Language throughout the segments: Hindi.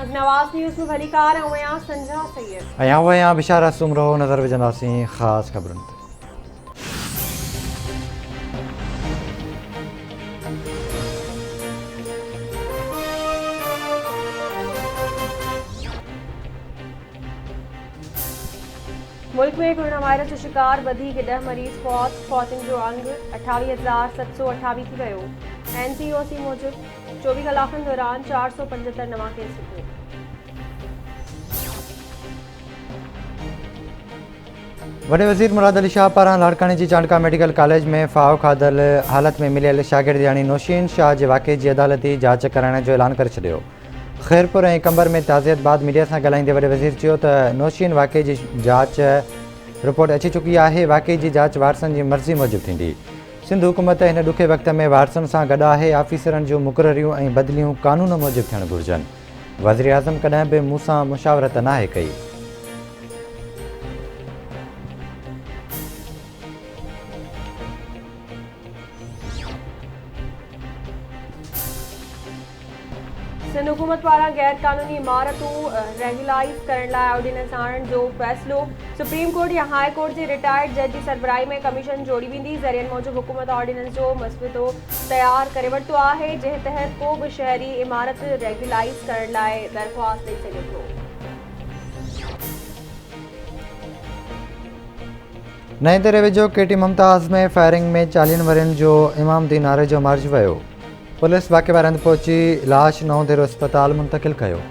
नवाज़ न्यूज़ में भली कार ऐं संजा सैयद ऐं बिशारा सुमरो नज़र विझंदासीं ख़ासि ख़बरुनि ते। मुल्क में कोरोना वायरस जो शिकार 10 मरीज़ फौतुनि जो अंग 28,728 थी वियो। NCOC मूजिब 24 कलाकनि दौरान 475 नवां केस निकिरे। वॾे वज़ीर मुराद अली शाह पारां लाड़काने जी चांडका मेडिकल कॉलेज में फाओ खाधल हालत में मिलियल शागिर्दियाणी नौशीन शाह जे वाक़े जी अदालती जांच कराइण जो ऐलान करे छॾियो। ख़ैरपुर ऐं कंबर में ताज़ियत बाद मीडिया सां ॻाल्हाईंदे वॾे वज़ीर चयो त नौशीन वाक़े जी जांच रिपोर्ट अची चुकी आहे। वाक़े जी जांच वारसनि जी मर्ज़ी मूजिबि थींदी। सिंध हुकूमत हिन ॾुखे वक़्त में वारसनि सां गॾु आहे। आफ़ीसरनि जूं मुक़ररियूं ऐं बदिलियूं क़ानून मूजिबि थियणु घुरिजनि। वज़ीर आज़म कॾहिं बि मूं सां मुशावरत नाहे कई। सिंध हुकूमत पारां गैर कानूनी इमारतूं रेगुलाइज़ करण लाइ ऑर्डिनेंस आणण जो फ़ैसिलो सुप्रीम कोर्ट या हाई कोर्ट जे रिटायर्ड जज जी सरबराही में कमीशन जोड़ी वेंदी। ज़रियनि मूजिबि हुकूमत ऑर्डिनेंस जो मसविदो तयारु करे वरितो आहे, जंहिं तहत को बि शहरी इमारत रेगुलाइज़ करण लाइ दरख़्वास्त ॾेई सघे थो। नएं दरे वेझो केटी मुमताज़ में फायरिंग में 40 वरियनि जो इमामदीन नारे जो मारिजी वियो। पुलिस वाक़े वारनि हंधि पहुची लाश नओं देरो अस्पताल मुंतक़िल कयो।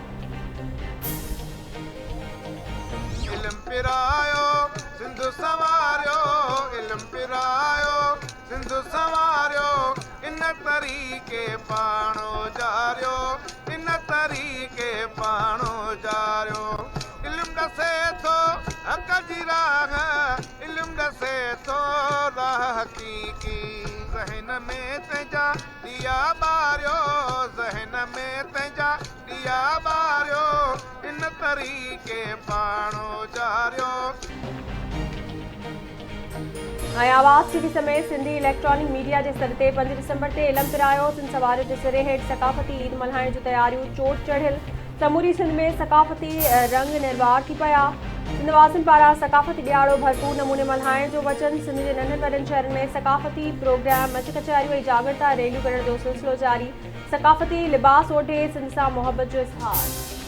आवाज़ टीवी समेत सिंधी इलेक्ट्रॉनिक मीडिया के सर से 5 दिसंबर से इलम पिरायो। सिंध सवारियों के सिरे हेठ सकाफ़ती ईद मल्हाइण जो तैयारियों चोट चढ़ियल। समूरी सिंध में सकाफ़ती रंग निर्वार थी पिया। सिंधवासिन पारां सकाफ़ती ॾियारो भरपूर नमूने मल्हाइण जो वचन। सिंध के नंढनि वॾनि शहरनि में सकाफ़ती प्रोग्राम मच कचहरियूं ऐं जागरता रैलियूं करण जो सिलसिलो जारी। सकाफ़ती लिबास ओढ़े सिंध सां मोहब्बत जो इज़हार।